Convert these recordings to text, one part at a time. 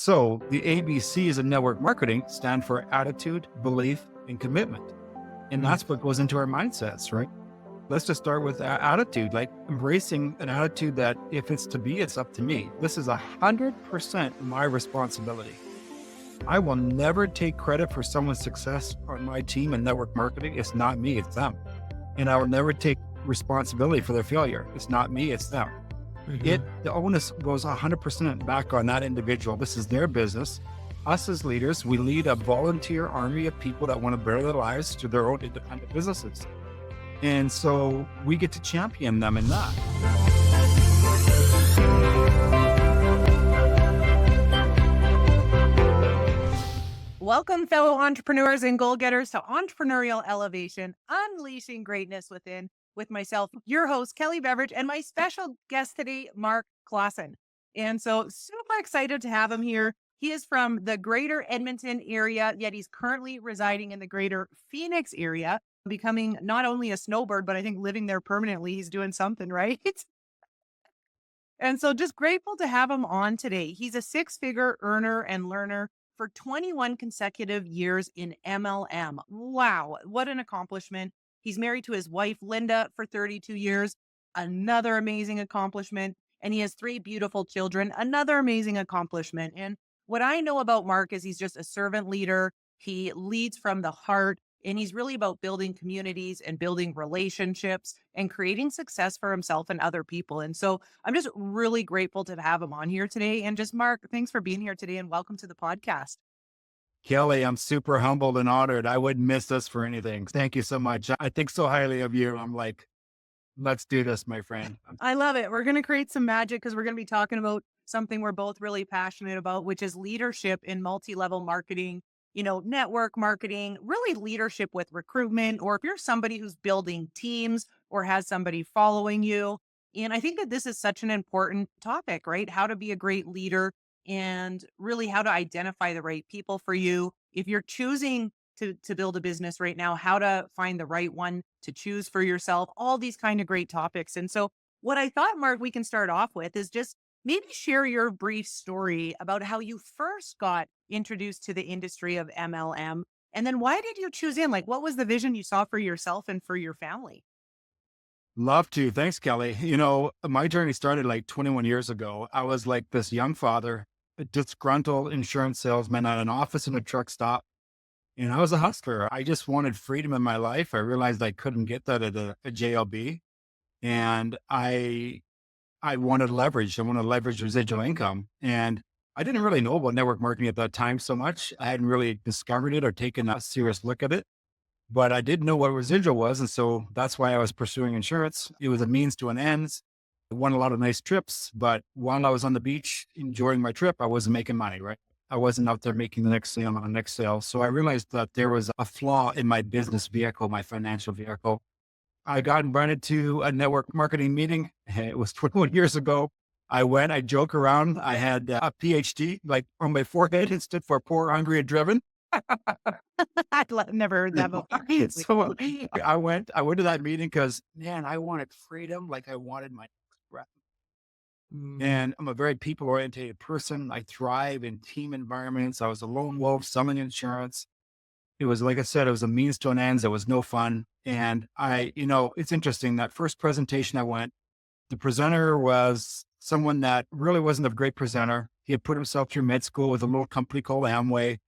So the ABCs of network marketing stand for attitude, belief, and commitment. And Mm. that's what goes into our mindsets, right? Let's just start with attitude, like embracing an attitude that if it's to be, it's up to me. This is 100% my responsibility. I will never take credit for someone's success on my team in network marketing. It's not me, it's them. And I will never take responsibility for their failure. It's not me, it's them. Mhm. The onus goes 100% back on that individual. This is their business. Us as leaders, we lead a volunteer army of people that want to better their lives through their own independent businesses. And so we get to champion them in that. Welcome, fellow entrepreneurs and goal getters, to Entrepreneurial Elevation, Unleashing Greatness Within, with myself, your host, Kelly Beveridge, and my special guest today, Mark Klassen. And so, super excited to have him here. He is from the greater Edmonton area, yet he's currently residing in the greater Phoenix area, becoming not only a snowbird, but I think living there permanently. He's doing something, right? And so just grateful to have him on today. He's a six-figure earner and learner for 21 consecutive years in MLM. Wow, what an accomplishment. He's married to his wife, Linda, for 32 years. Another amazing accomplishment. And he has three beautiful children. Another amazing accomplishment. And what I know about Mark is he's just a servant leader. He leads from the heart. And he's really about building communities and building relationships and creating success for himself and other people. And so I'm just really grateful to have him on here today. And just Mark, thanks for being here today and welcome to the podcast. Kelly, I'm super humbled and honored. I wouldn't miss this for anything. Thank you so much. I think so highly of you. I'm like, let's do this, my friend. I love it. We're going to create some magic because we're going to be talking about something we're both really passionate about, which is leadership in multi-level marketing, network marketing, really leadership with recruitment, or if you're somebody who's building teams or has somebody following you. And I think that this is such an important topic, right? How to be a great leader and really how to identify the right people for you. If you're choosing to build a business right now, how to find the right one to choose for yourself, all these kind of great topics. And so what I thought, Mark, we can start off with is just maybe share your brief story about how you first got introduced to the industry of MLM. And then why did you choose in? Like, what was the vision you saw for yourself and for your family? Love to. Thanks, Kelly. My journey started like 21 years ago. I was like this young father, a disgruntled insurance salesman at an office in a truck stop. And I was a hustler. I just wanted freedom in my life. I realized I couldn't get that at a JLB. And I wanted leverage. I wanted to leverage residual income. And I didn't really know about network marketing at that time so much. I hadn't really discovered it or taken a serious look at it, but I did know what residual was. And so that's why I was pursuing insurance. It was a means to an end. I won a lot of nice trips, but while I was on the beach enjoying my trip, I wasn't making money, right? I wasn't out there making the next sale on the next sale. So I realized that there was a flaw in my business vehicle, my financial vehicle. I got invited to a network marketing meeting. It was 21 years ago. I went, I joke around. I had a PhD like on my forehead. It stood for poor, hungry, and driven. Never heard that before. So I went to that meeting because, man, I wanted freedom. Like I wanted my next breath. Mm. And I'm a very people oriented person. I thrive in team environments. I was a lone wolf selling insurance. It was, like I said, it was a means to an end. It was no fun. And it's interesting that first presentation I went, the presenter was someone that really wasn't a great presenter. He had put himself through med school with a little company called Amway.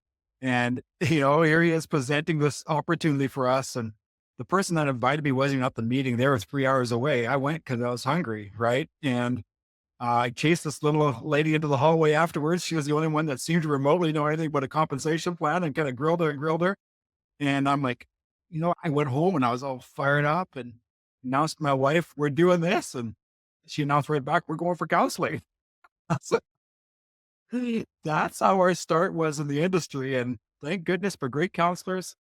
And, here he is presenting this opportunity for us. And the person that invited me wasn't even at the meeting. They were 3 hours away. I went because I was hungry. Right. And I chased this little lady into the hallway afterwards. She was the only one that seemed to remotely know anything about a compensation plan, and kind of grilled her and grilled her. And I'm like, I went home and I was all fired up and announced to my wife, we're doing this. And she announced right back, we're going for counseling. So that's how our start was in the industry. And thank goodness for great counselors,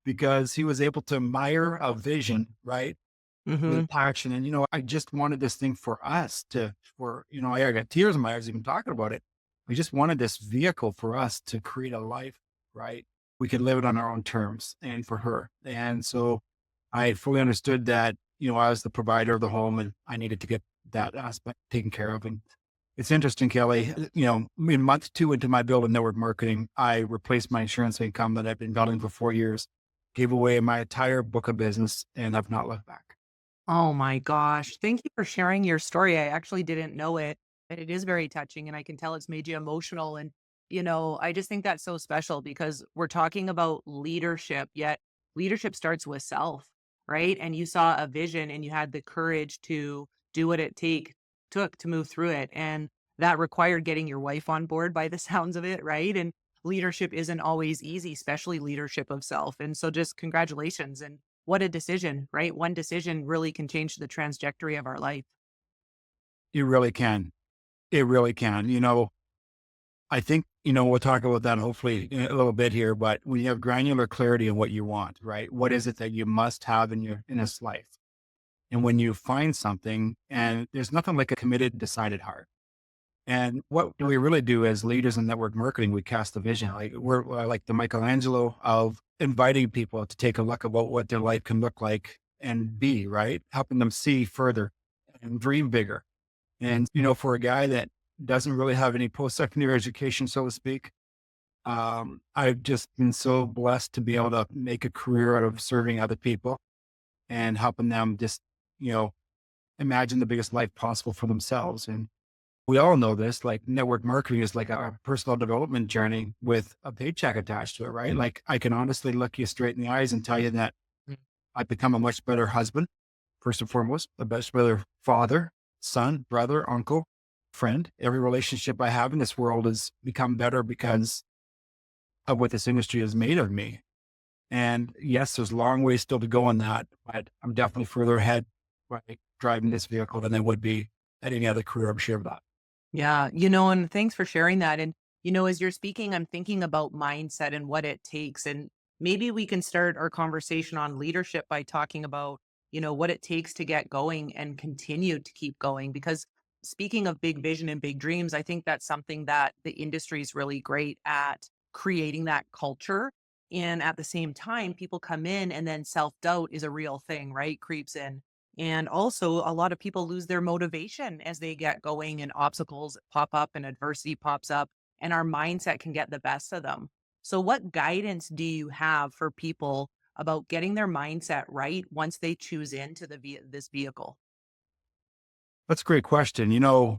because he was able to mire a vision, right? Mhm. With passion. And, I just wanted this thing for us I got tears in my eyes even talking about it. We just wanted this vehicle for us to create a life, right? We could live it on our own terms and for her. And so I fully understood that, I was the provider of the home and I needed to get that aspect taken care of. And It's interesting, Kelly. In month two into my build of network marketing, I replaced my insurance income that I've been building for 4 years, gave away my entire book of business, and I've not looked back. Oh my gosh. Thank you for sharing your story. I actually didn't know it, and it is very touching, and I can tell it's made you emotional. And, I just think that's so special because we're talking about leadership, yet leadership starts with self, right? And you saw a vision and you had the courage to do what it took to move through it. And that required getting your wife on board by the sounds of it, right? And leadership isn't always easy, especially leadership of self. And so just congratulations. And what a decision, right? One decision really can change the trajectory of our life. It really can. It really can. I think, we'll talk about that hopefully in a little bit here, but when you have granular clarity on what you want, right? What is it that you must have in this life? And when you find something, and there's nothing like a committed, decided heart. And what do we really do as leaders in network marketing? We cast the vision. Like we're like the Michelangelo of inviting people to take a look about what their life can look like and be, right? Helping them see further and dream bigger. And, for a guy that doesn't really have any post-secondary education, so to speak, I've just been so blessed to be able to make a career out of serving other people and helping them just, you know, imagine the biggest life possible for themselves. And we all know this, like network marketing is like a personal development journey with a paycheck attached to it, right? Like I can honestly look you straight in the eyes and tell you that I've become a much better husband, first and foremost, a much better father, son, brother, uncle, friend. Every relationship I have in this world has become better because of what this industry has made of me. And yes, there's a long way still to go on that, but I'm definitely further ahead by driving this vehicle than I would be at any other career. I'm sure of that. Yeah, and thanks for sharing that. And, as you're speaking, I'm thinking about mindset and what it takes. And maybe we can start our conversation on leadership by talking about, what it takes to get going and continue to keep going. Because speaking of big vision and big dreams, I think that's something that the industry is really great at creating that culture. And at the same time, people come in and then self doubt is a real thing, right? Creeps in. And also, a lot of people lose their motivation as they get going and obstacles pop up and adversity pops up, and our mindset can get the best of them. So, what guidance do you have for people about getting their mindset right once they choose into this vehicle? That's a great question. All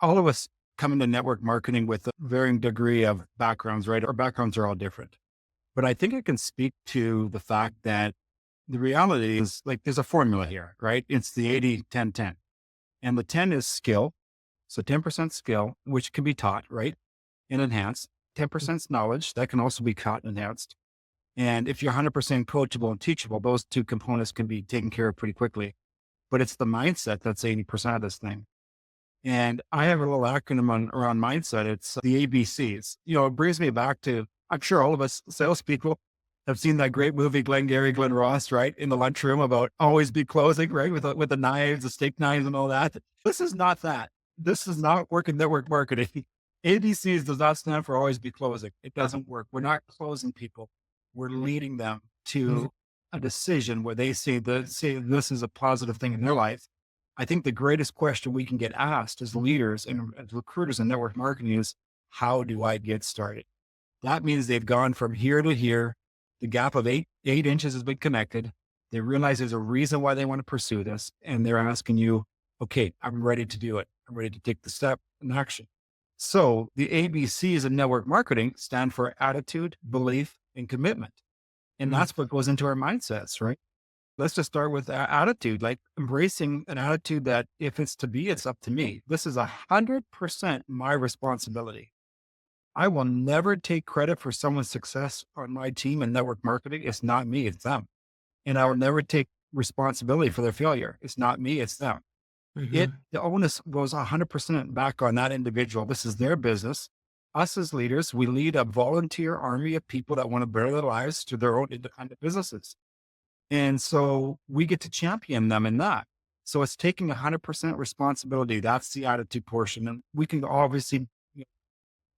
of us come into network marketing with a varying degree of backgrounds, right? Our backgrounds are all different. But I think I can speak to the fact that the reality is like there's a formula here, right? It's the 80-10-10, and the 10 is skill. So 10% skill, which can be taught, right? And enhanced. 10% is knowledge that can also be taught and enhanced. And if you're 100% coachable and teachable, those two components can be taken care of pretty quickly. But it's the mindset that's 80% of this thing. And I have a little acronym around mindset. It's the ABCs. It brings me back to, I'm sure all of us salespeople have seen that great movie, Glenn Ross, right? In the lunchroom about always be closing, right? With the knives, the steak knives and all that. This is not that. This is not working network marketing. ABCs does not stand for always be closing. It doesn't work. We're not closing people. We're leading them to a decision where they say this is a positive thing in their life. I think the greatest question we can get asked as leaders and as recruiters in network marketing is, how do I get started? That means they've gone from here to here. The gap of eight inches has been connected. They realize there's a reason why they want to pursue this. And they're asking you, okay, I'm ready to do it. I'm ready to take the step in action. So the ABCs in network marketing stand for attitude, belief, and commitment. And that's what goes into our mindsets, right? Let's just start with attitude, like embracing an attitude that if it's to be, it's up to me. This is 100% my responsibility. I will never take credit for someone's success on my team in network marketing. It's not me, it's them. And I will never take responsibility for their failure. It's not me, it's them. The onus goes 100% back on that individual. This is their business. Us as leaders, we lead a volunteer army of people that want to better their lives through their own independent businesses. And so we get to champion them in that. So it's taking 100% responsibility. That's the attitude portion. And we can obviously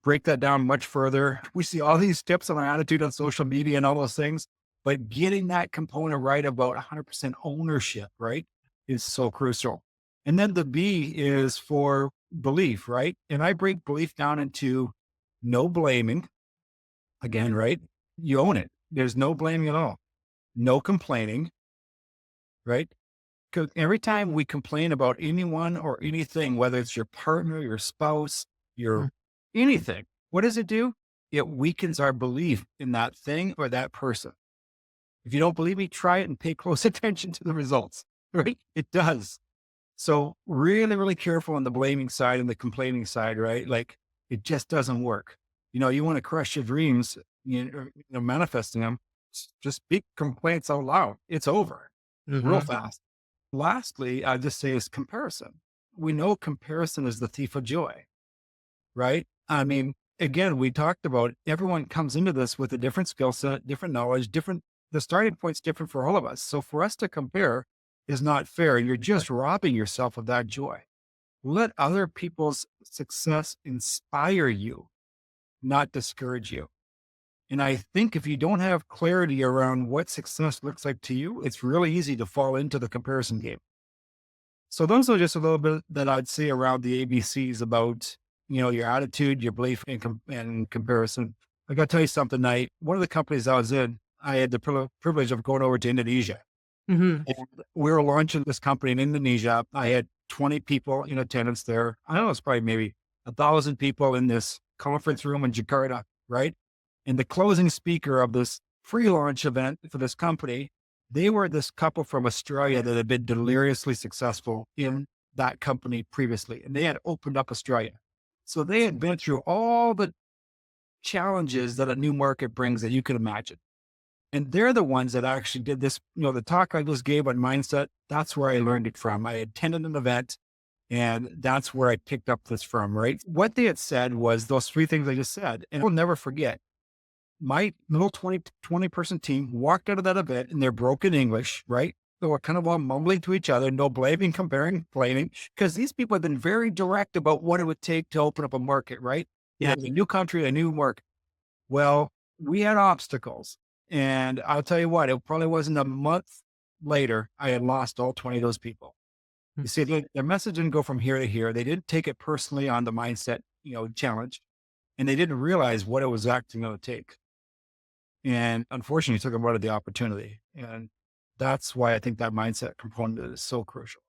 break that down much further. We see all these tips on our attitude on social media and all those things, but getting that component right about 100% ownership, right, is so crucial. And then the B is for belief, right? And I break belief down into no blaming again, right? You own it. There's no blaming at all. No complaining, right? Because every time we complain about anyone or anything, whether it's your partner, your spouse, your Mm. anything, what does it do? It weakens our belief in that thing or that person. If you don't believe me, try it and pay close attention to the results, right? It does. So really, really careful on the blaming side and the complaining side, right? Like it just doesn't work. You want to crush your dreams, manifesting them, just speak complaints out loud. It's over real Mhm. fast. Lastly, I just say is comparison. We know comparison is the thief of joy, right? I mean, again, we talked about everyone comes into this with a different skill set, different knowledge, the starting point's different for all of us. So for us to compare is not fair. You're just robbing yourself of that joy. Let other people's success inspire you, not discourage you. And I think if you don't have clarity around what success looks like to you, it's really easy to fall into the comparison game. So those are just a little bit that I'd say around the ABCs about, your attitude, your belief and comparison. I got to tell you something, one of the companies I was in, I had the privilege of going over to Indonesia. Mhm. And we were launching this company in Indonesia. I had 20 people in attendance there. I don't know, it's probably maybe 1,000 people in this conference room in Jakarta, right? And the closing speaker of this free launch event for this company, they were this couple from Australia that had been deliriously successful in that company previously. And they had opened up Australia. So they had been through all the challenges that a new market brings that you can imagine. And they're the ones that actually did this, the talk I just gave on mindset. That's where I learned it from. I attended an event and that's where I picked up this from, right? What they had said was those three things I just said. And I'll never forget my little 20 person team walked out of that event in their broken English, right? They were kind of all mumbling to each other, no blaming, comparing, complaining, because these people have been very direct about what it would take to open up a market, right? Yeah. A new country, a new market. Well, we had obstacles. And I'll tell you what, it probably wasn't a month later, I had lost all 20 of those people. Mm. You see, their message didn't go from here to here. They didn't take it personally on the mindset, challenge, and they didn't realize what it was actually going to take. And unfortunately, it took them out of the opportunity. And that's why I think that mindset component is so crucial.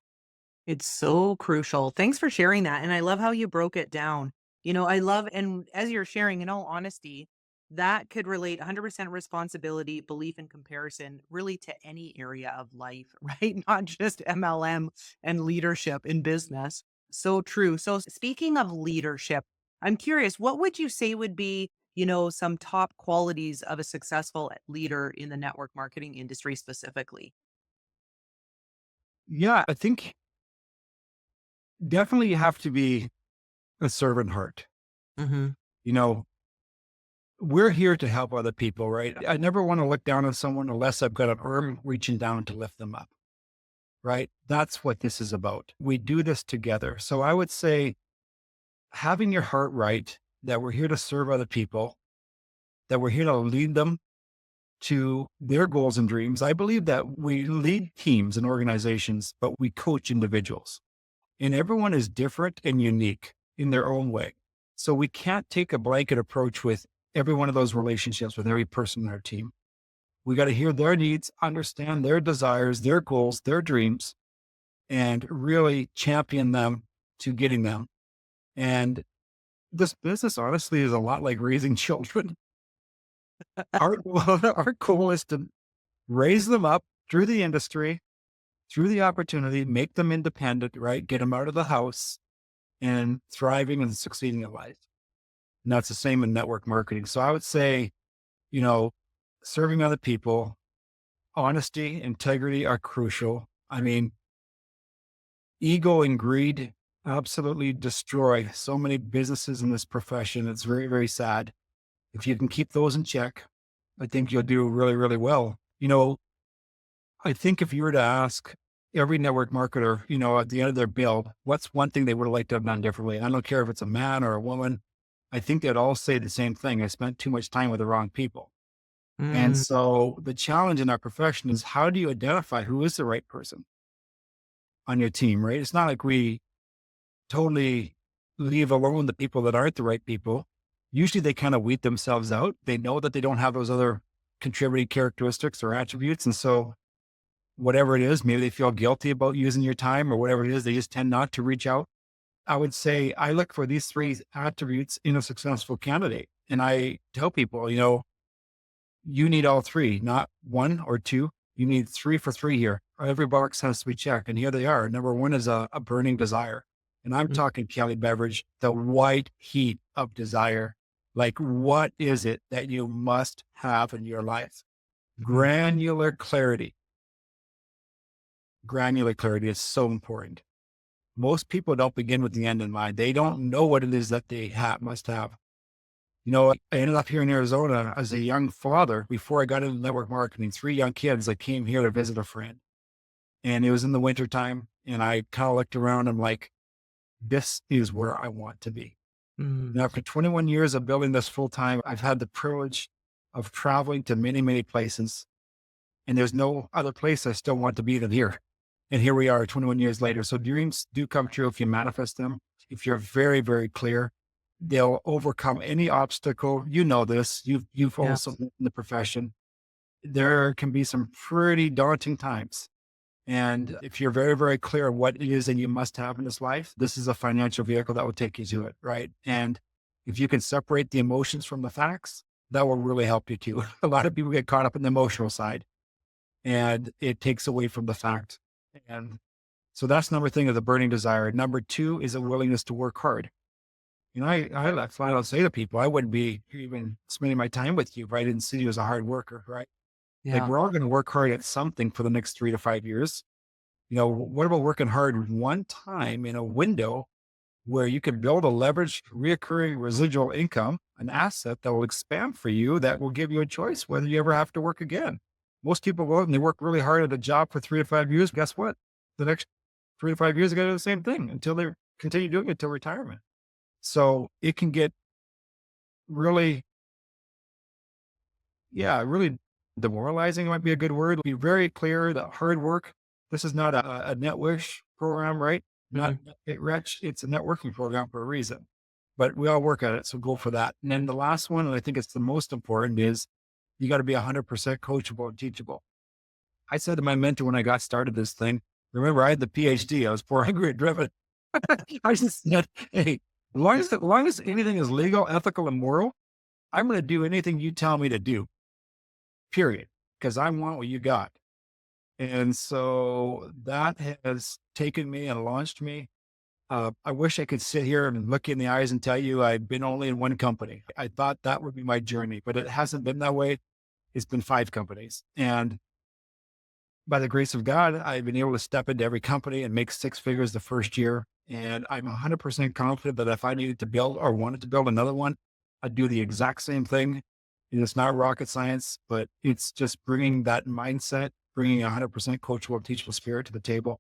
It's so crucial. Thanks for sharing that, and I love how you broke it down. I love and as you're sharing, in all honesty, that could relate 100% responsibility, belief, and comparison really to any area of life, right? Not just MLM and leadership in business. So true. So speaking of leadership, I'm curious, what would you say would be, some top qualities of a successful leader in the network marketing industry specifically? Yeah, I think definitely you have to be a servant heart. Mhm. You know, we're here to help other people, right? I never want to look down on someone unless I've got an arm reaching down to lift them up, right? That's what this is about. We do this together. So I would say having your heart right, that we're here to serve other people, that we're here to lead them to their goals and dreams. I believe that we lead teams and organizations, but we coach individuals. And everyone is different and unique in their own way. So we can't take a blanket approach with every one of those relationships with every person in our team. We got to hear their needs, understand their desires, their goals, their dreams, and really champion them to getting them. And this business, honestly, is a lot like raising children. Our goal is to raise them up through the industry, through the opportunity, make them independent, right? Get them out of the house and thriving and succeeding in life. And that's the same in network marketing. So I would say, you know, serving other people, honesty, integrity are crucial. I mean, ego and greed absolutely destroy so many businesses in this profession. It's very, very sad. If you can keep those in check, I think you'll do really, really well. I think if you were to ask every network marketer, at the end of their build, what's one thing they would have liked to have done differently? I don't care if it's a man or a woman. I think they'd all say the same thing. I spent too much time with the wrong people. And Mm. so the challenge in our profession is how do you identify who is the right person on your team, right? It's not like we totally leave alone the people that aren't the right people. Usually they kind of weed themselves out. They know that they don't have those other contributing characteristics or attributes. And so whatever it is, maybe they feel guilty about using your time or whatever it is, they just tend not to reach out. I would say I look for these three attributes in a successful candidate. And I tell people, you need all three, not one or two. You need three for three here. Every box has to be checked. And here they are. Number one is a burning desire. And I'm Mm, talking Kelly Beverage, the white heat of desire. Like, what is it that you must have in your life? mm, Granular clarity. Granular clarity is so important. Most people don't begin with the end in mind. They don't know what it is that they must have. I ended up here in Arizona as a young father before I got into network marketing. Three young kids that came here to visit a friend. And it was in the wintertime. And I kind of looked around. I'm like, this is where I want to be. mm. Now, after 21 years of building this full time, I've had the privilege of traveling to many, many places. And there's no other place I still want to be than here. And here we are 21 years later. So dreams do come true if you manifest them. If you're very, very clear, they'll overcome any obstacle. You know this. You've Yeah. also been in the profession. There can be some pretty daunting times. And if you're very, very clear on what it is that you must have in this life, this is a financial vehicle that will take you to it, right? And if you can separate the emotions from the facts, that will really help you too. A lot of people get caught up in the emotional side and it takes away from the fact. And so that's number thing is a burning desire. Number two is a willingness to work hard. I like flat out say to people, I wouldn't be even spending my time with you if I didn't see you as a hard worker, right? Like Yeah. we're all going to work hard at something for the next 3 to 5 years. What about working hard one time in a window where you can build a leveraged, reoccurring residual income, an asset that will expand for you, that will give you a choice whether you ever have to work again. Most people go out and they work really hard at a job for 3 to 5 years. Guess what? The next 3 to 5 years, they got to do the same thing until they continue doing it till retirement. So it can get really, yeah, really demoralizing might be a good word. Be very clear that hard work, this is not a net wish program, right? Not Mhm. get rich. It's a networking program for a reason, but we all work at it. So go for that. And then the last one, and I think it's the most important is you got to be 100% coachable and teachable. I said to my mentor when I got started this thing, remember I had the PhD, I was poor, angry, and driven. I just said, hey, as long as anything is legal, ethical, and moral, I'm going to do anything you tell me to do, period, because I want what you got. And so that has taken me and launched me. I wish I could sit here and look you in the eyes and tell you I've been only in one company. I thought that would be my journey, but it hasn't been that way. It's been five companies. And by the grace of God, I've been able to step into every company and make six figures the first year. And I'm 100% confident that if I needed to build or wanted to build another one, I'd do the exact same thing. And it's not rocket science, but it's just bringing that mindset, bringing 100% coachable, teachable spirit to the table.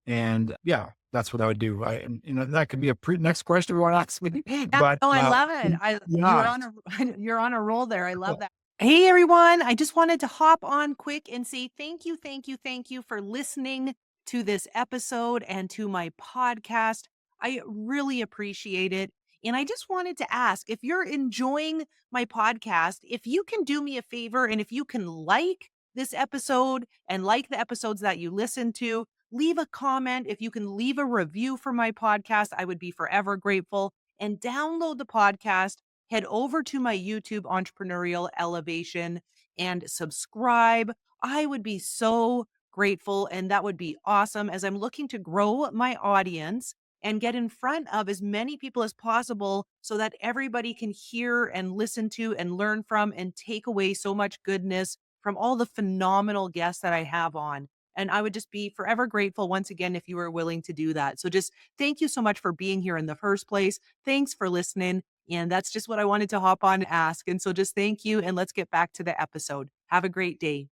And yeah, that's what I would do. That could be a next question you want to ask me, Yeah, but no, I love it. You're yeah, on a you're on a roll there. I love that. Hey everyone, I just wanted to hop on quick and say thank you, thank you, thank you for listening to this episode and to my podcast. I really appreciate it. And I just wanted to ask if you're enjoying my podcast, if you can do me a favor and if you can like this episode and like the episodes that you listen to, leave a comment. If you can leave a review for my podcast, I would be forever grateful. And download the podcast, head over to my YouTube Entrepreneurial Elevation and subscribe. I would be so grateful. And that would be awesome as I'm looking to grow my audience and get in front of as many people as possible so that everybody can hear and listen to and learn from and take away so much goodness from all the phenomenal guests that I have on. And I would just be forever grateful once again if you were willing to do that. So just thank you so much for being here in the first place. Thanks for listening. And that's just what I wanted to hop on and ask. And so just thank you. And let's get back to the episode. Have a great day.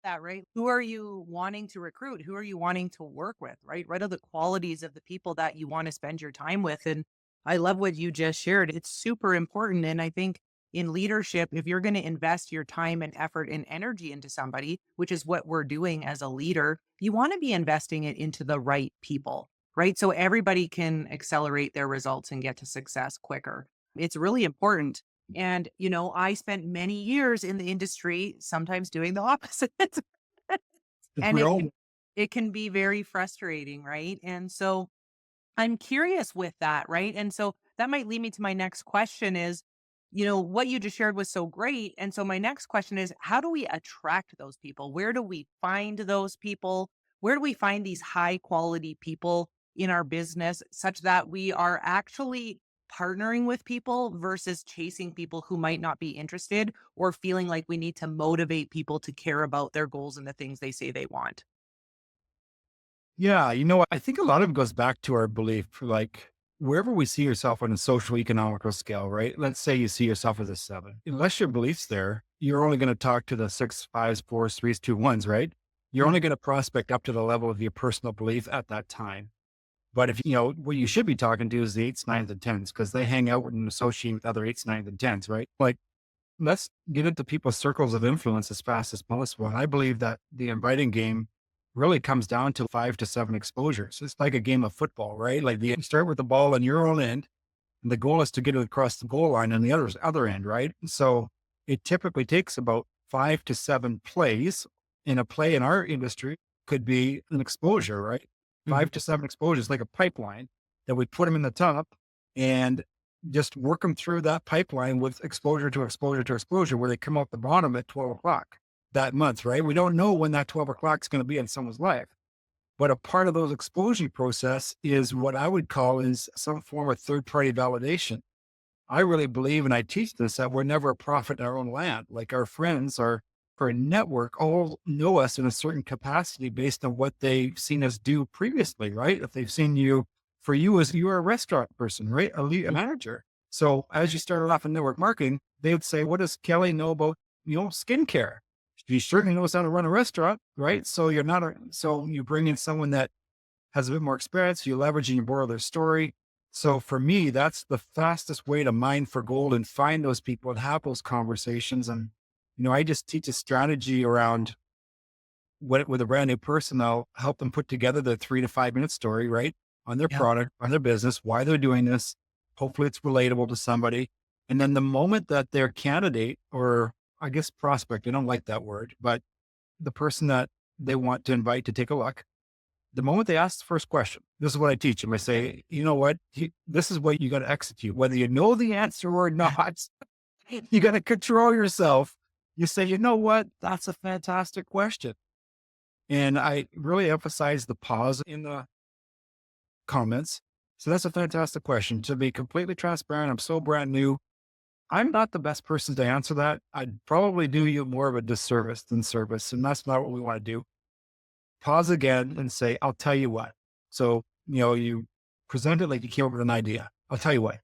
That, right? Who are you wanting to recruit? Who are you wanting to work with, right? What are the qualities of the people that you want to spend your time with? And I love what you just shared. It's super important. And I think in leadership, if you're going to invest your time and effort and energy into somebody, which is what we're doing as a leader, you want to be investing it into the right people, right? So everybody can accelerate their results and get to success quicker. It's really important. And, I spent many years in the industry, sometimes doing the opposite. And We all it can be very frustrating, right? And so I'm curious with that, right? And so that might lead me to my next question is, what you just shared was so great. And so my next question is, how do we attract those people? Where do we find those people? Where do we find these high quality people in our business such that we are actually partnering with people versus chasing people who might not be interested or feeling like we need to motivate people to care about their goals and the things they say they want? Yeah, you know what? I think a lot of it goes back to our belief, like wherever we see yourself on a social economical scale, right? Let's say you see yourself as a seven. Unless your belief's there, you're only going to talk to the six, fives, fours, threes, two, ones, right? You're Mhm. only going to prospect up to the level of your personal belief at that time. But if you know what you should be talking to is the eights, nines, and tens, because they hang out and associate with other eights, nines, and tens, right? Like let's get into people's circles of influence as fast as possible. And I believe that the inviting game really comes down to 5 to 7 exposures. It's like a game of football, right? Like you start with the ball on your own end, and the goal is to get it across the goal line on the other end, right? So it typically takes about 5 to 7 plays. In a play in our industry could be an exposure, right? Mhm. 5 to 7 exposures, like a pipeline that we put them in the top and just work them through that pipeline with exposure to exposure to exposure, where they come out the bottom at 12 o'clock that month, right? We don't know when that 12 o'clock is going to be in someone's life. But a part of those exposure process is what I would call is some form of third party validation. I really believe, and I teach this, that we're never a prophet in our own land. Like our friends, our network all know us in a certain capacity based on what they've seen us do previously, right? If they've seen you, for you as you're a restaurant person, right? A manager. So as you started off in network marketing, they would say, what does Kelly know about, skincare? She certainly knows how to run a restaurant, right? So you're not so you bring in someone that has a bit more experience, you leverage and you borrow their story. So for me, that's the fastest way to mine for gold and find those people and have those conversations. And, I just teach a strategy around what with a brand new person. I'll help them put together the 3 to 5 minute story, right? On their Yeah. product, on their business, why they're doing this. Hopefully it's relatable to somebody. And then the moment that their candidate, or I guess prospect, I don't like that word, but the person that they want to invite to take a look, the moment they ask the first question, this is what I teach them. I say, you know what? This is what you got to execute. Whether you know the answer or not, you got to control yourself. You say, you know what? That's a fantastic question. And I really emphasize the pause in the comments. So that's a fantastic question. To be completely transparent, I'm so brand new. I'm not the best person to answer that. I'd probably do you more of a disservice than service. And that's not what we want to do. Pause again and say, I'll tell you what. So, you present it like you came up with an idea. I'll tell you what,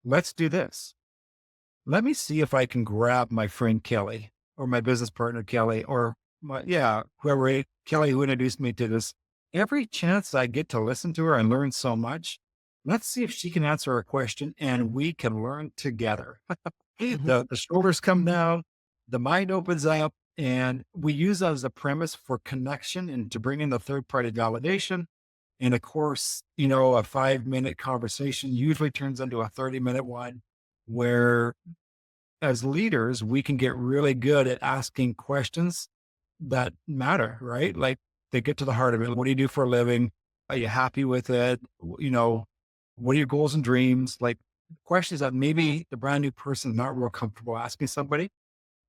let's do this. Let me see if I can grab my friend Kelly or my business partner Kelly or whoever Kelly who introduced me to this. Every chance I get to listen to her and learn so much, let's see if she can answer a question and we can learn together. Mhm. The shoulders come down, the mind opens up, and we use that as a premise for connection and to bring in the third party validation. And of course, a 5 minute conversation usually turns into a 30-minute one where as leaders, we can get really good at asking questions that matter, right? Like they get to the heart of it. What do you do for a living? Are you happy with it? What are your goals and dreams? Like questions that maybe the brand new person is not real comfortable asking somebody.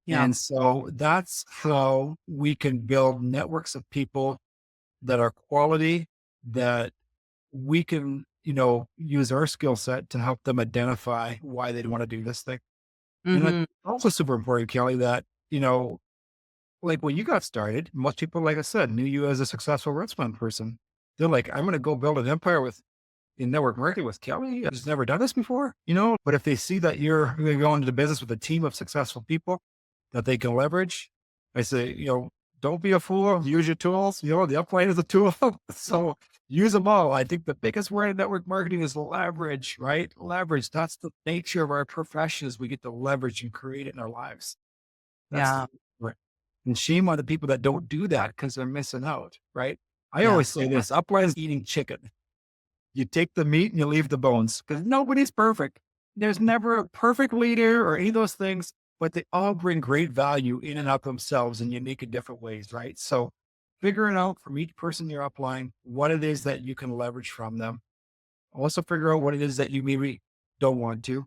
Yeah. And so that's how we can build networks of people that are quality, that we can, use our skill set to help them identify why they'd want to do this thing. And it's Mhm. also super important, Kelly, that, like when you got started, most people, like I said, knew you as a successful restaurant person. They're like, I'm going to go build an empire in network marketing with Kelly. I've just never done this before, But if they see that you're going to go into the business with a team of successful people that they can leverage, I say, don't be a fool. Use your tools. The upline is a tool. So use them all. I think the biggest word in network marketing is leverage, right? Leverage. That's the nature of our profession is we get to leverage and create it in our lives. That's the Yeah. right. And shame on the people that don't do that because they're missing out, right? I Yeah. always say this, upline is eating chicken. You take the meat and you leave the bones because nobody's perfect. There's never a perfect leader or any of those things, but they all bring great value in and of themselves in unique and different ways, right? So figuring out from each person you're upline what it is that you can leverage from them. Also figure out what it is that you maybe don't want to,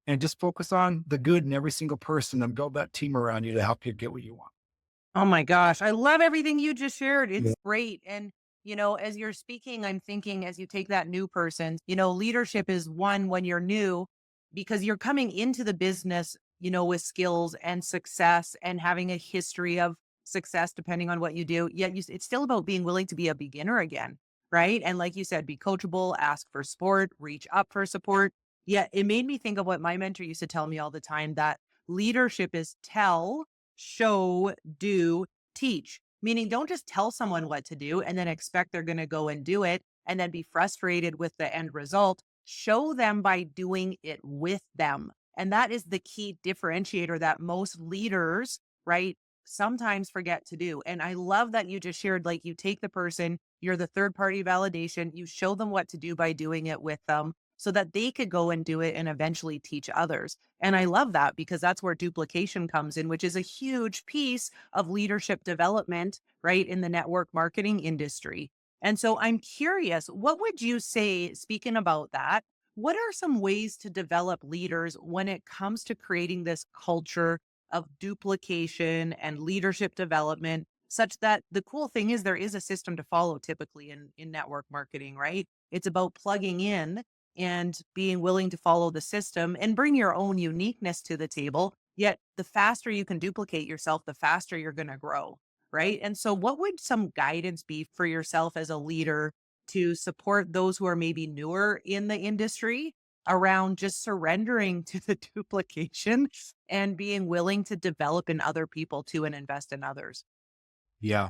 and just focus on the good in every single person and build that team around you to help you get what you want. Oh my gosh, I love everything you just shared. Yeah. It's great. And, as you're speaking, I'm thinking as you take that new person, leadership is one when you're new because you're coming into the business, with skills and success and having a history of success depending on what you do. Yet it's still about being willing to be a beginner again, right? And like you said, be coachable, ask for support, reach up for support. Yet it made me think of what my mentor used to tell me all the time that leadership is tell, show, do, teach. Meaning, don't just tell someone what to do and then expect they're going to go and do it and then be frustrated with the end result. Show them by doing it with them. And that is the key differentiator that most leaders, right, sometimes forget to do. And I love that you just shared like you take the person, you're the third party validation, you show them what to do by doing it with them so that they could go and do it and eventually teach others. And I love that because that's where duplication comes in, which is a huge piece of leadership development, right, in the network marketing industry. And so I'm curious, what would you say, speaking about that, what are some ways to develop leaders when it comes to creating this culture of duplication and leadership development, such that the cool thing is there is a system to follow typically in network marketing, right? It's about plugging in and being willing to follow the system and bring your own uniqueness to the table. Yet the faster you can duplicate yourself, the faster you're going to grow. Right. And so, what would some guidance be for yourself as a leader to support those who are maybe newer in the industry around just surrendering to the duplication and being willing to develop in other people too and invest in others? Yeah,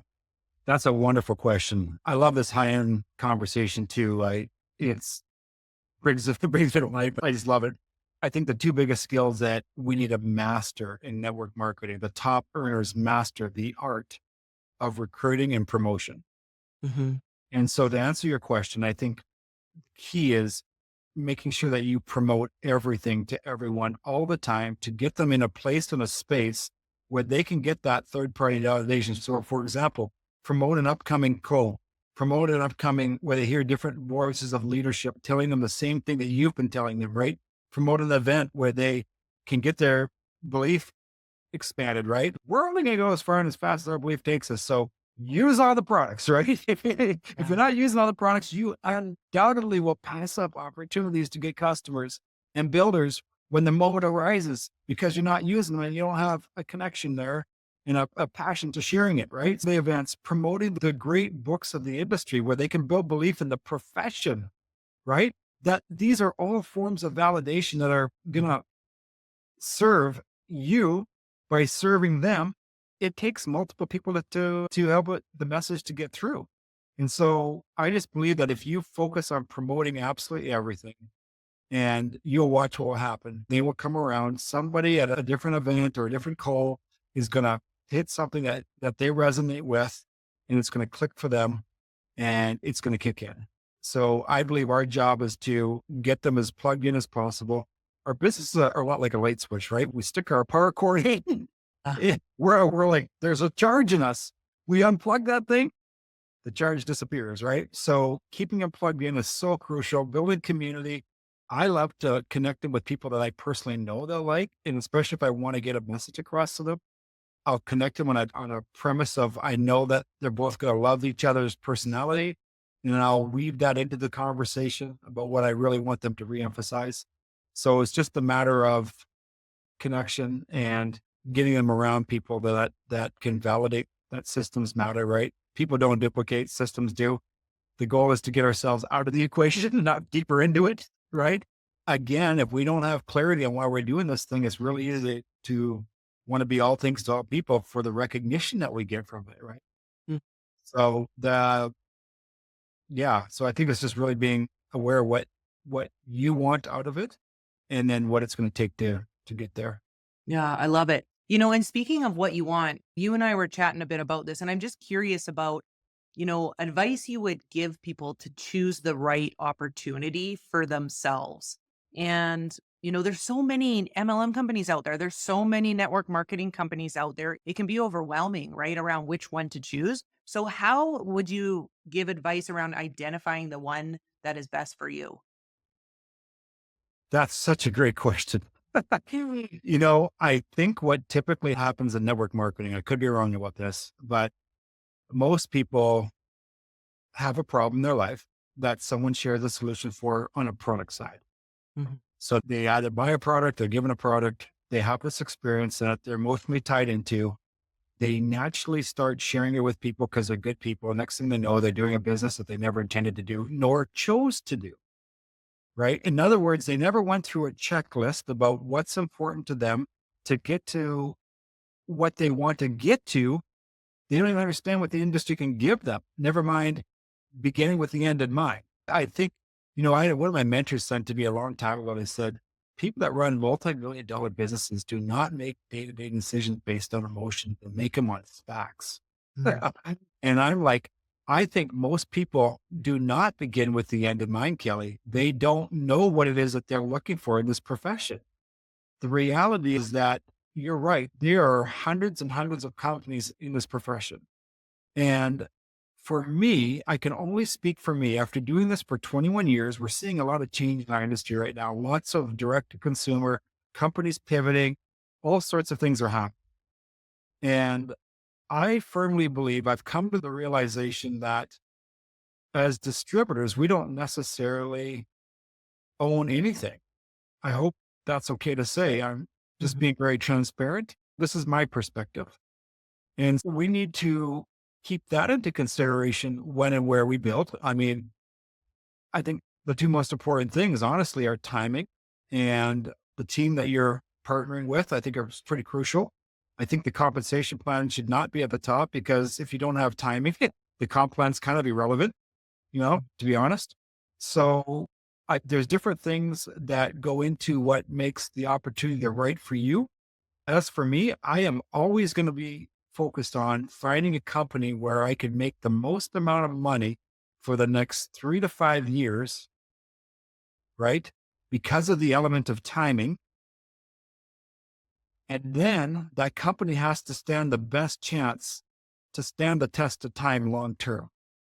that's a wonderful question. I love this high end conversation too. It's brings it to life. I just love it. I think the two biggest skills that we need to master in network marketing, the top earners master the art of recruiting and promotion. Hmm. And so to answer your question, I think key is making sure that you promote everything to everyone all the time to get them in a place and a space where they can get that third party validation. So, for example, promote an upcoming promote an upcoming where they hear different voices of leadership telling them the same thing that you've been telling them, right? Promote an event where they can get their belief expanded, right? We're only going to go as far and as fast as our belief takes us. So use all the products, right? If you're Yeah. not using all the products, you undoubtedly will pass up opportunities to get customers and builders when the moment arises because you're not using them and you don't have a connection there and a passion to sharing it, right? The events promoting the great books of the industry where they can build belief in the profession, right? That these are all forms of validation that are going to serve you by serving them. It takes multiple people to help the message to get through. And so I just believe that if you focus on promoting absolutely everything and you'll watch what will happen, they will come around. Somebody at a different event or a different call is going to hit something that they resonate with and it's going to click for them and it's going to kick in. So I believe our job is to get them as plugged in as possible. Our businesses are a lot like a light switch, right? We stick our power cord in. Ah, We're like, there's a charge in us. We unplug that thing, the charge disappears, right? So keeping them plugged in is so crucial. Building community. I love to connect them with people that I personally know they'll like, and especially if I want to get a message across to them. I'll connect them on a premise of I know that they're both going to love each other's personality, and I'll weave that into the conversation about what I really want them to reemphasize. So it's just a matter of connection and getting them around people that can validate that systems matter, right? People don't duplicate, systems do. The goal is to get ourselves out of the equation and not deeper into it, right? Again, if we don't have clarity on why we're doing this thing, it's really easy to want to be all things to all people for the recognition that we get from it, right? mm, So so I think it's just really being aware of what you want out of it and then what it's going to take to get there. yeah, I love it. And speaking of what you want, you and I were chatting a bit about this, and I'm just curious about advice you would give people to choose the right opportunity for themselves. And, there's so many MLM companies out there. There's so many network marketing companies out there. It can be overwhelming, right? Around which one to choose. So, how would you give advice around identifying the one that is best for you? That's such a great question. I think what typically happens in network marketing, I could be wrong about this, but most people have a problem in their life that someone shares a solution for on a product side. Mhm. So they either buy a product, they're given a product, they have this experience that they're emotionally tied into. They naturally start sharing it with people because they're good people. Next thing they know, they're doing a business that they never intended to do, nor chose to do. Right. In other words, they never went through a checklist about what's important to them to get to what they want to get to. They don't even understand what the industry can give them. Never mind beginning with the end in mind. I think, I had one of my mentors said to me a long time ago, they said, people that run multi-million dollar businesses do not make day-to-day decisions based on emotion, they make them on facts. Mm. And I'm like, I think most people do not begin with the end in mind, Kelly. They don't know what it is that they're looking for in this profession. The reality is that you're right. There are hundreds and hundreds of companies in this profession. And for me, I can only speak for me. After doing this for 21 years, we're seeing a lot of change in our industry right now. Lots of direct to consumer companies pivoting, all sorts of things are happening. And I firmly believe I've come to the realization that as distributors, we don't necessarily own anything. I hope that's okay to say. I'm just Mhm. being very transparent. This is my perspective. And we need to keep that into consideration when and where we build. I mean, I think the two most important things, honestly, are timing and the team that you're partnering with. I think are pretty crucial. I think the compensation plan should not be at the top because if you don't have timing, the comp plan's kind of irrelevant, to be honest. So there's different things that go into what makes the opportunity right for you. As for me, I am always going to be focused on finding a company where I can make the most amount of money for the next 3 to 5 years, right? Because of the element of timing. And then that company has to stand the best chance to stand the test of time long term.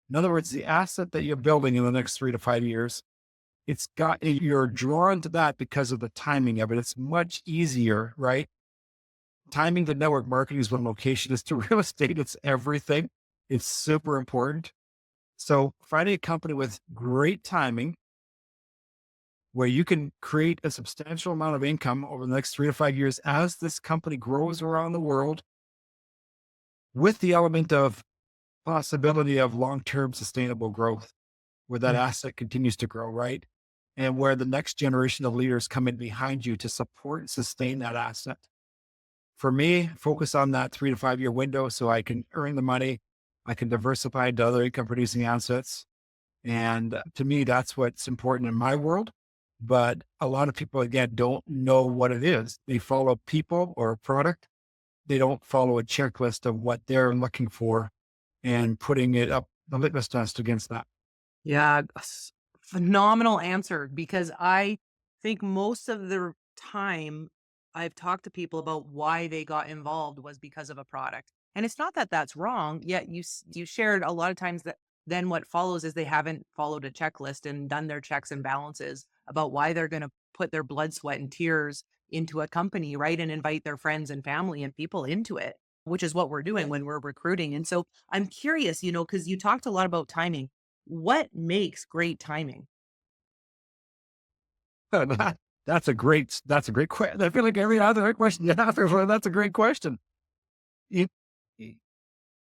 In other words, the asset that you're building in the next 3 to 5 years, you're drawn to that because of the timing of it. It's much easier, right? Timing to network marketing is when location is to real estate. It's everything. It's super important. So finding a company with great timing where you can create a substantial amount of income over the next 3 to 5 years as this company grows around the world with the element of possibility of long-term sustainable growth where that Mm. asset continues to grow, right? And where the next generation of leaders come in behind you to support and sustain that asset. For me, focus on that 3 to 5 year window so I can earn the money. I can diversify into other income producing assets. And to me, that's what's important in my world. But a lot of people, again, don't know what it is. They follow people or a product. They don't follow a checklist of what they're looking for and putting it up the litmus test against that. Yeah, phenomenal answer because I think most of the time I've talked to people about why they got involved was because of a product. And it's not that that's wrong, yet you shared a lot of times that then what follows is they haven't followed a checklist and done their checks and balances about why they're going to put their blood, sweat and tears into a company, right? And invite their friends and family and people into it, which is what we're doing when we're recruiting. And so I'm curious, because you talked a lot about timing. What makes great timing? That's a great question. I feel like every other question you ask, that's a great question. It,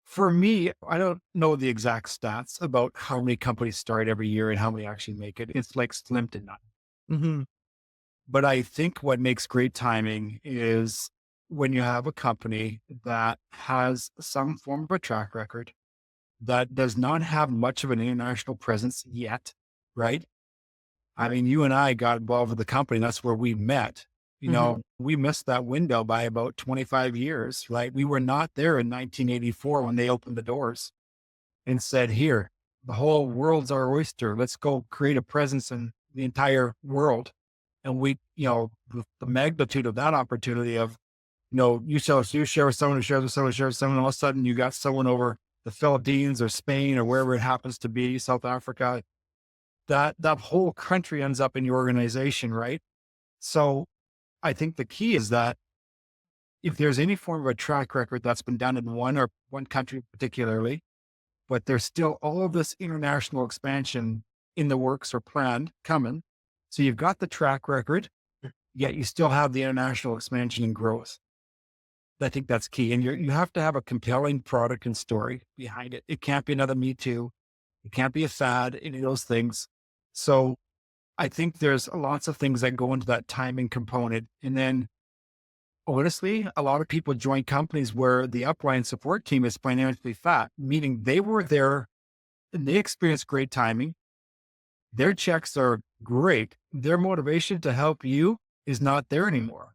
for me, I don't know the exact stats about how many companies start every year and how many actually make it. It's like slim to none. Mhm, But I think what makes great timing is when you have a company that has some form of a track record that does not have much of an international presence yet, right? I mean, you and I got involved with the company. That's where we met. mhm, We missed that window by about 25 years, right? We were not there in 1984 when they opened the doors. and said, here, the whole world's our oyster. Let's go create a presence in the entire world. And we, the magnitude of that opportunity of, you share with someone who shares with someone who shares with someone, all of a sudden you got someone over the Philippines or Spain or wherever it happens to be, South Africa, that whole country ends up in your organization, right? So I think the key is that if there's any form of a track record that's been done in one country particularly, but there's still all of this international expansion in the works or planned coming. So you've got the track record, yet you still have the international expansion and growth. I think that's key. And you have to have a compelling product and story behind it. It can't be another Me Too. It can't be a fad, any of those things. So I think there's lots of things that go into that timing component. And then honestly, a lot of people join companies where the upline support team is financially fat, meaning they were there and they experienced great timing. Their checks are great. Their motivation to help you is not there anymore.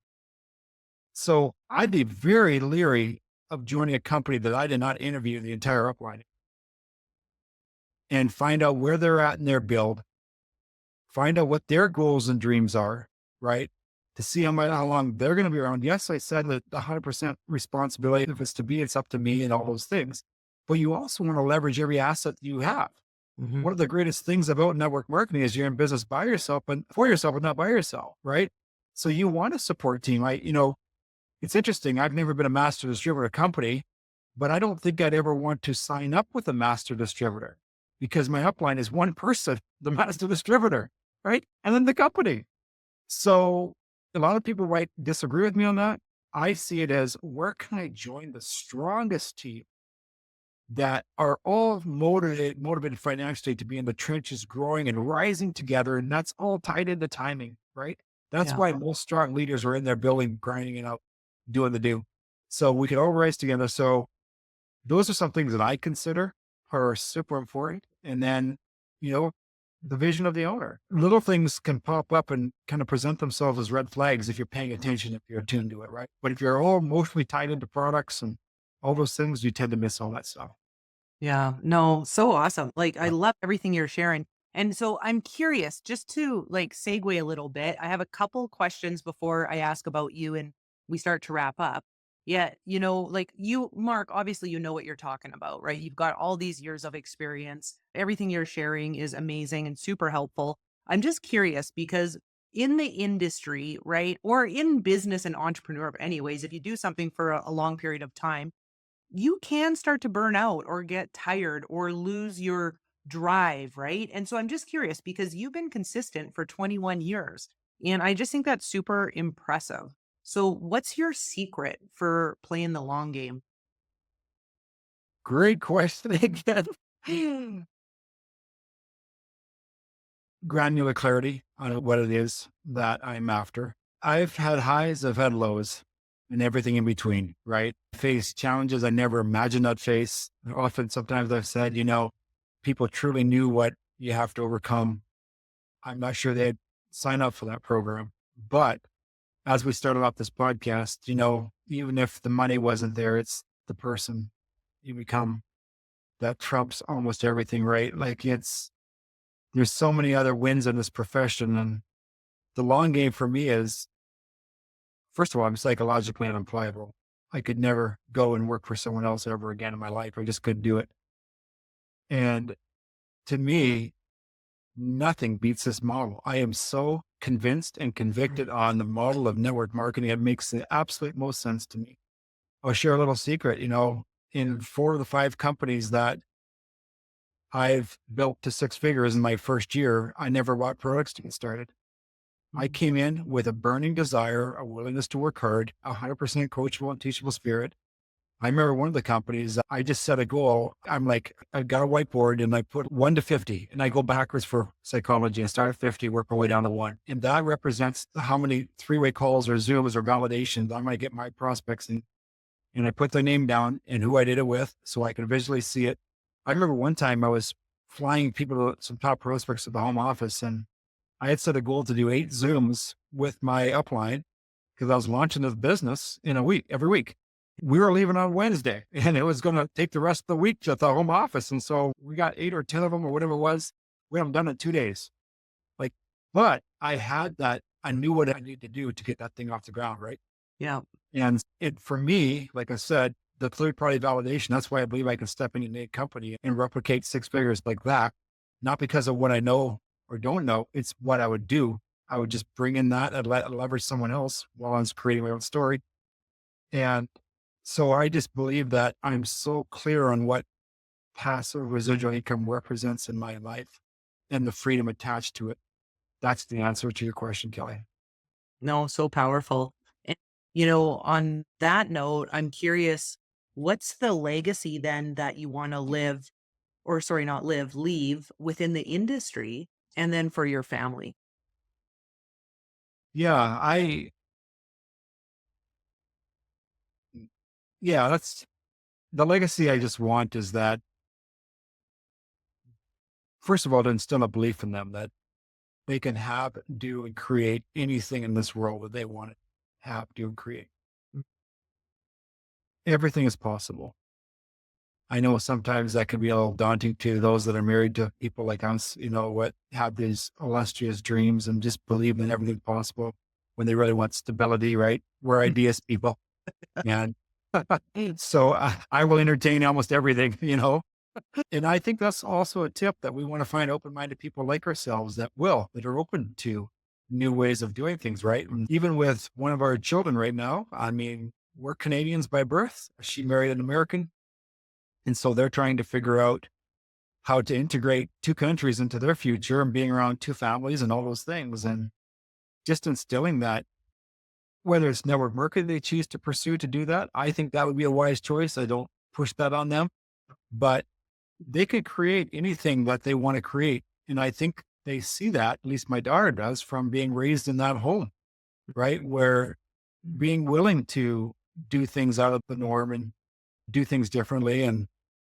So I'd be very leery of joining a company that I did not interview the entire upline and find out where they're at in their build, find out what their goals and dreams are, right? To see how long they're going to be around. Yes, I said that 100% responsibility, if it's to be, it's up to me and all those things. But you also want to leverage every asset that you have. Mhm. One of the greatest things about network marketing is you're in business by yourself, but for yourself, but not by yourself, right? So you want a support team. It's interesting. I've never been a master distributor company, but I don't think I'd ever want to sign up with a master distributor because my upline is one person, the master distributor, right? And then the company. So a lot of people might disagree with me on that. I see it as where can I join the strongest team that are all motivated financially to be in the trenches, growing and rising together. And that's all tied into timing, right? That's Yeah. why most strong leaders are in their building, grinding it out, doing the do. So we can all rise together. So those are some things that I consider are super important. And then, you know, the vision of the owner. Little things can pop up and kind of present themselves as red flags if you're paying attention, if you're attuned to it, right? But if you're all emotionally tied into products and all those things, you tend to miss all that stuff. Yeah. No, so awesome. Like, I Yeah. love everything you're sharing. And so I'm curious, just to like segue a little bit, I have a couple questions before I ask about you and we start to wrap up. Yeah, like you, Mark, obviously you know what you're talking about, right? You've got all these years of experience. Everything you're sharing is amazing and super helpful. I'm just curious because in the industry, right? Or in business and entrepreneur anyways, if you do something for a long period of time, you can start to burn out or get tired or lose your drive, right? And so I'm just curious because you've been consistent for 21 years. And I just think that's super impressive. So, what's your secret for playing the long game? Great question again. Granular clarity on what it is that I'm after. I've had highs, I've had lows, and everything in between, right? Faced challenges I never imagined I'd face. Often, sometimes I've said, people truly knew what you have to overcome. I'm not sure they'd sign up for that program. But as we started off this podcast, even if the money wasn't there, it's the person you become that trumps almost everything, right? There's so many other wins in this profession. And the long game for me is, first of all, I'm psychologically unemployable. I could never go and work for someone else ever again in my life. I just couldn't do it. And to me, nothing beats this model. I am so convinced and convicted on the model of network marketing. It makes the absolute most sense to me. I'll share a little secret, in 4 of the 5 companies that I've built to 6 figures in my first year, I never bought products to get started. I Mhm. came in with a burning desire, a willingness to work hard, 100% coachable and teachable spirit. I remember one of the companies, I just set a goal. I'm like, I got a whiteboard and I put 1 to 50 and I go backwards for psychology. I start at 50, work my way down to 1. And that represents how many 3-way calls or Zooms or validations I'm going to get my prospects in. And I put their name down and who I did it with so I could visually see it. I remember one time I was flying people to some top prospects at the home office and I had set a goal to do 8 Zooms with my upline because I was launching this business in a week, every week. We were leaving on Wednesday and it was going to take the rest of the week to the home office. And so we got 8 or 10 of them or whatever it was. We had them done in 2 days. Like, but I had that, I knew what I needed to do to get that thing off the ground. Right. Yeah. And it, for me, like I said, the third party validation, that's why I believe I can step into a company and replicate 6 figures like that. Not because of what I know or don't know. It's what I would do. I would just bring in that and leverage someone else while I was creating my own story. And so I just believe that I'm so clear on what passive residual income represents in my life and the freedom attached to it. That's the answer to your question, Kelly. No, so powerful. And, on that note, I'm curious, what's the legacy then that you want to live, or sorry, not live, leave within the industry and then for your family? Yeah, that's the legacy I just want is that, first of all, to instill a belief in them that they can have, do, and create anything in this world that they want to have, do, and create. Everything is possible. I know sometimes that can be a little daunting to those that are married to people like us, what have these illustrious dreams and just believe in everything possible when they really want stability, right? We're ideas people. And so I will entertain almost everything. And I think that's also a tip that we want to find open-minded people like ourselves that are open to new ways of doing things, right? And even with one of our children right now, I mean, we're Canadians by birth. She married an American. And so they're trying to figure out how to integrate two countries into their future and being around two families and all those things. And just instilling that, whether it's network marketing they choose to pursue to do that, I think that would be a wise choice. I don't push that on them, but they could create anything that they want to create. And I think they see that, at least my daughter does, from being raised in that home, right? Where being willing to do things out of the norm and do things differently, and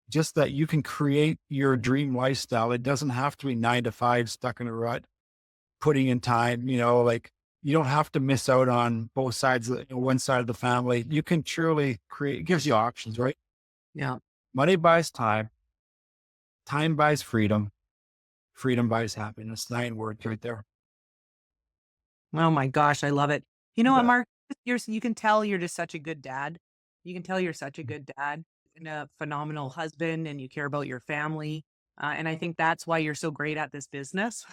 just that you can create your dream lifestyle. It doesn't have to be 9 to 5 stuck in a rut, putting in time, like you don't have to miss out on both sides, one side of the family. You can truly create, it gives you options, right? Yeah. Money buys time. Time buys freedom. Freedom buys happiness. 9 words right there. Oh my gosh, I love it. You know what, Yeah. Mark? You can tell you're just such a good dad. You can tell you're such a good dad and a phenomenal husband, and you care about your family. And I think that's why you're so great at this business,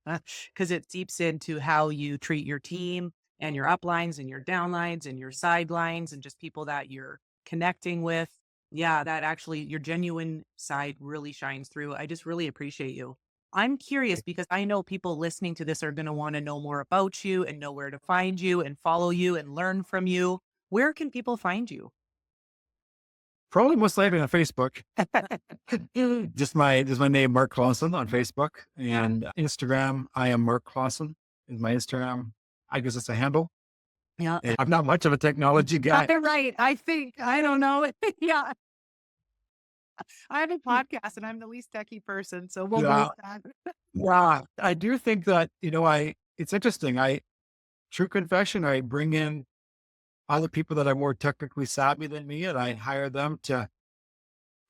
because it seeps into how you treat your team and your uplines and your downlines and your sidelines and just people that you're connecting with. Yeah, that actually your genuine side really shines through. I just really appreciate you. I'm curious because I know people listening to this are going to want to know more about you and know where to find you and follow you and learn from you. Where can people find you? Probably most likely on Facebook. Just my name, Mark Klassen on Facebook, and Instagram. I am Mark Klassen is my Instagram. I guess it's a handle. Yeah. And I'm not much of a technology guy. Right. I think, I don't know. Yeah. I have a podcast and I'm the least techie person. So we'll go Yeah, with that. yeah. I do think that, it's interesting. True confession, I bring in other people that are more technically savvy than me, and I hire them to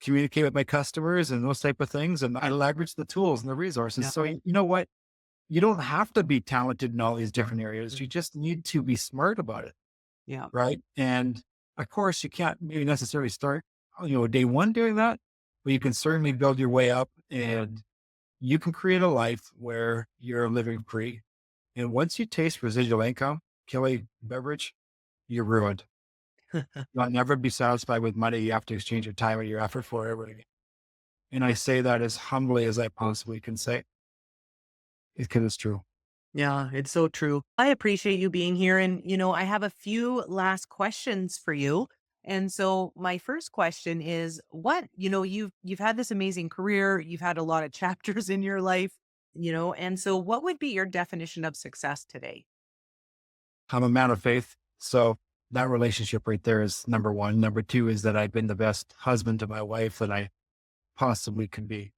communicate with my customers and those type of things. And I leverage the tools and the resources. Yeah. So you know what? You don't have to be talented in all these different areas. You just need to be smart about it. Yeah. Right. And of course, you can't maybe necessarily start, day one doing that, but you can certainly build your way up and you can create a life where you're living free. And once you taste residual income, Kelly beverage, you're ruined. You'll never be satisfied with money. You have to exchange your time and your effort for everything. And I say that as humbly as I possibly can say, because it's true. Yeah, it's so true. I appreciate you being here. And, I have a few last questions for you. And so my first question is you've had this amazing career, you've had a lot of chapters in your life, and so what would be your definition of success today? I'm a man of faith. So that relationship right there is number one. Number two is that I've been the best husband to my wife that I possibly could be.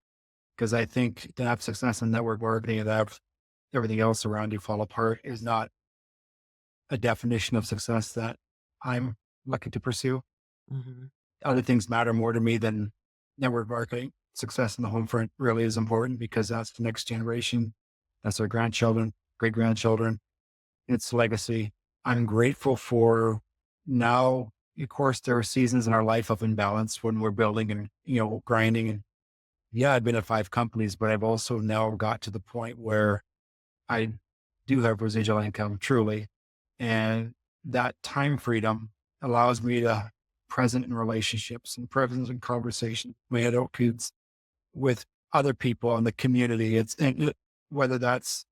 Because I think to have success in network marketing and have everything else around you fall apart is not a definition of success that I'm looking to pursue. Mhm. Other things matter more to me than network marketing. Success in the home front really is important because that's the next generation. That's our grandchildren, great grandchildren. It's legacy. I'm grateful for now. Of course, there are seasons in our life of imbalance when we're building and, grinding. And yeah, I've been at 5 companies, but I've also now got to the point where I do have residual income truly. And that time freedom allows me to present in relationships and present in conversation, my adult kids with other people in the community. Whether that's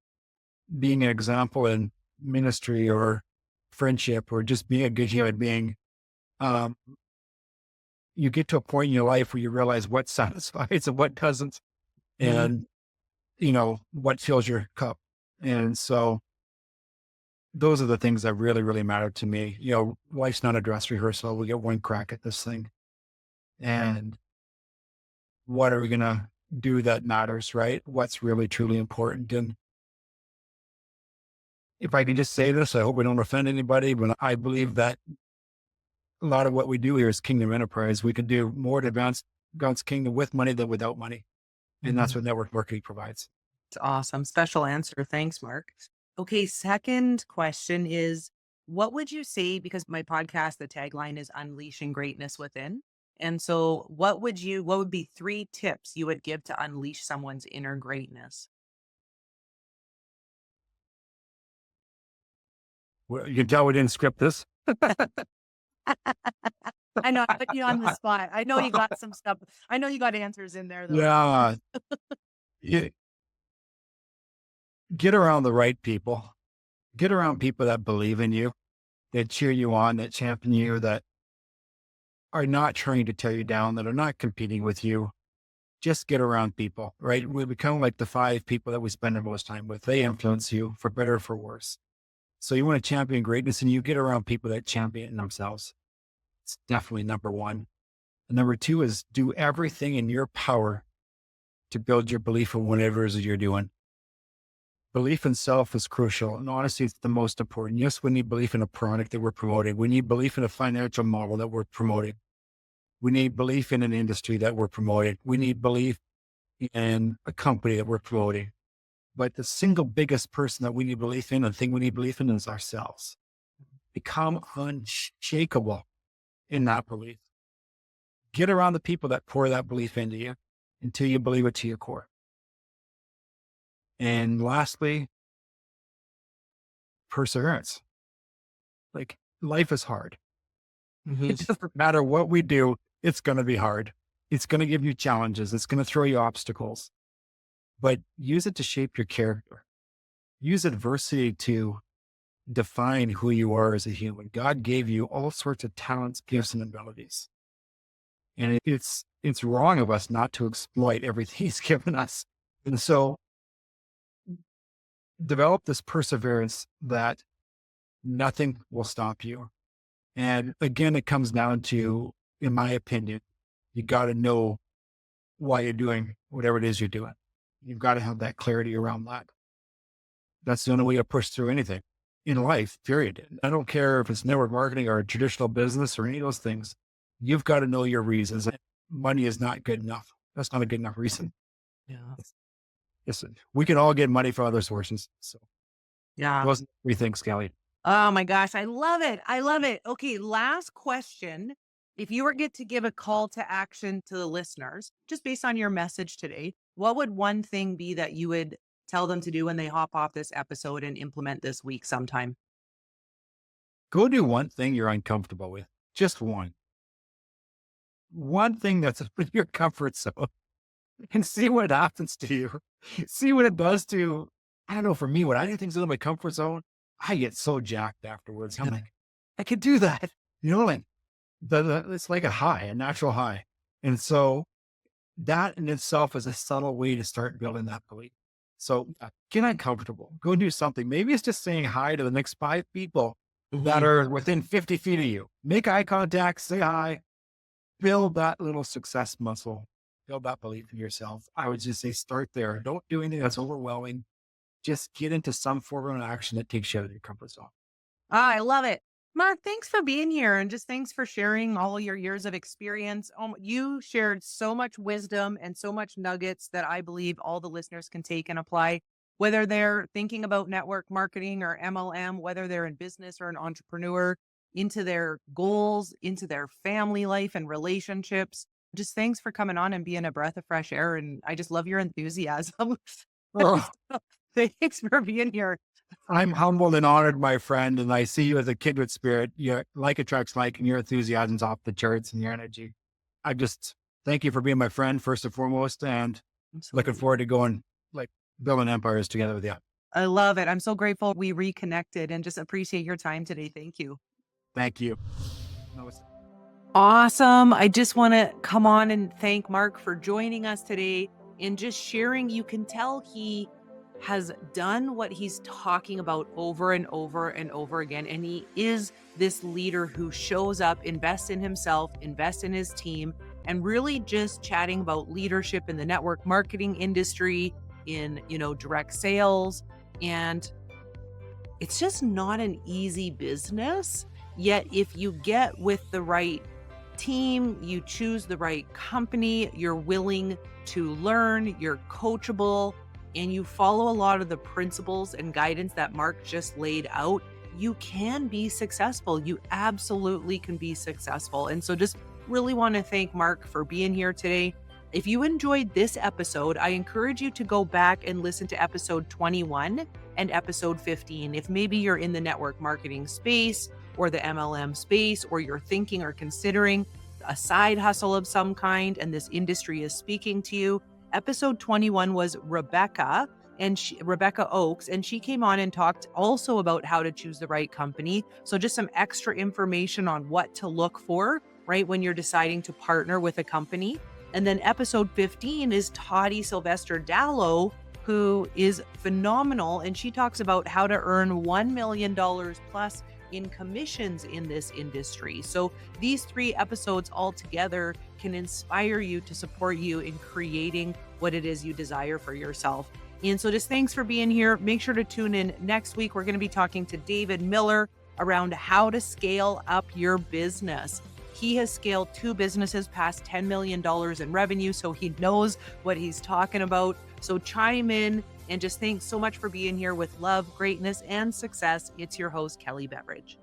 being an example in ministry or friendship or just being a good human being. Um, you get to a point in your life where you realize what satisfies and what doesn't, Mhm. and what fills your cup. And so those are the things that really, really matter to me. Life's not a dress rehearsal. We get one crack at this thing. And what are we going to do that matters, right? What's really, truly important. And if I can just say this, I hope I don't offend anybody, but I believe that a lot of what we do here is kingdom enterprise. We can do more to advance God's kingdom with money than without money. And that's Mhm. what network marketing provides. It's awesome. Special answer. Thanks, Mark. Okay, second question is what would you say? Because my podcast, the tagline is Unleashing Greatness Within. And so what would be 3 tips you would give to unleash someone's inner greatness? Well, you can tell we didn't script this. I know I put you on the spot. I know you got some stuff. I know you got answers in there though. Yeah. You get around the right people. Get around people that believe in you, that cheer you on, that champion you, that are not trying to tear you down, that are not competing with you. Just get around people, right? We become like the 5 people that we spend the most time with. They influence you for better or for worse. So you want to champion greatness and you get around people that champion themselves. It's definitely number one. And number 2 is do everything in your power to build your belief in whatever it is that you're doing. Belief in self is crucial. And honestly, it's the most important. Yes, we need belief in a product that we're promoting. We need belief in a financial model that we're promoting. We need belief in an industry that we're promoting. We need belief in a company that we're promoting. But the single biggest person that we need belief in and thing we need belief in is ourselves. Become unshakable in that belief. Get around the people that pour that belief into you until you believe it to your core. And lastly, perseverance. Like life is hard. Mhm. It doesn't matter what we do, it's going to be hard. It's going to give you challenges. It's going to throw you obstacles, but use it to shape your character. Use adversity to define who you are as a human. God gave you all sorts of talents, gifts, and abilities. And it's wrong of us not to exploit everything he's given us. And so develop this perseverance that nothing will stop you. And again, it comes down to, in my opinion, you got to know why you're doing whatever it is you're doing. You've got to have that clarity around that. That's the only way to push through anything in life, period. I don't care if it's network marketing or a traditional business or any of those things. You've got to know your reasons. Money is not good enough. That's not a good enough reason. Yeah. Listen, we can all get money from other sources. So Yeah. those are 3 things, Kelly. Oh my gosh, I love it. I love it. Okay, last question. If you were get to give a call to action to the listeners, just based on your message today, what would one thing be that you would tell them to do when they hop off this episode and implement this week sometime? Go do one thing you're uncomfortable with. Just one. One thing that's in your comfort zone and see what happens to you. See what it does to, I don't know, for me, when I do things in my comfort zone, I get so jacked afterwards. I'm like, I could do that. Like it's like a high, a natural high. And so that in itself is a subtle way to start building that belief. So get uncomfortable, go do something. Maybe it's just saying hi to the next 5 people that Mhm. are within 50 feet of you. Make eye contact, say hi, build that little success muscle, build that belief in yourself. I would just say start there. Don't do anything that's overwhelming. Just get into some form of action that takes you out of your comfort zone. Ah, I love it. Mark, thanks for being here and just thanks for sharing all your years of experience. You shared so much wisdom and so much nuggets that I believe all the listeners can take and apply, whether they're thinking about network marketing or MLM, whether they're in business or an entrepreneur, into their goals, into their family life and relationships. Just thanks for coming on and being a breath of fresh air. And I just love your enthusiasm. Oh, So thanks for being here. I'm humbled and honored, my friend, and I see you as a kindred spirit. You're like attracts like, and your enthusiasm's off the charts and your energy. I just thank you for being my friend first and foremost, and looking Absolutely. forward to going like building empires together with you. I love it. I'm so grateful we reconnected and just appreciate your time today. Thank you. Thank you. No, it's- Awesome. I just want to come on and thank Mark for joining us today and just sharing. You can tell he has done what he's talking about over and over and over again. And he is this leader who shows up, invests in himself, invests in his team, and really just chatting about leadership in the network marketing industry, in, direct sales. And it's just not an easy business. Yet, if you get with the right team, you choose the right company, you're willing to learn, you're coachable, and you follow a lot of the principles and guidance that Mark just laid out, you can be successful. You absolutely can be successful. And so just really want to thank Mark for being here today. If you enjoyed this episode, I encourage you to go back and listen to episode 21 and episode 15. If maybe you're in the network marketing space or the MLM space, or you're thinking or considering a side hustle of some kind and this industry is speaking to you, episode 21 was Rebecca Oakes, and she came on and talked also about how to choose the right company. So just some extra information on what to look for, right, when you're deciding to partner with a company. And then episode 15 is Toddy Sylvester Dallow, who is phenomenal. And she talks about how to earn $1 million plus in commissions in this industry. So these 3 episodes all together can inspire you to support you in creating what it is you desire for yourself. And so just thanks for being here. Make sure to tune in next week. We're going to be talking to David Miller around how to scale up your business. He has scaled 2 businesses past $10 million in revenue, so he knows what he's talking about. So chime in, and just thanks so much for being here with love, greatness, and success. It's your host, Kelly Beveridge.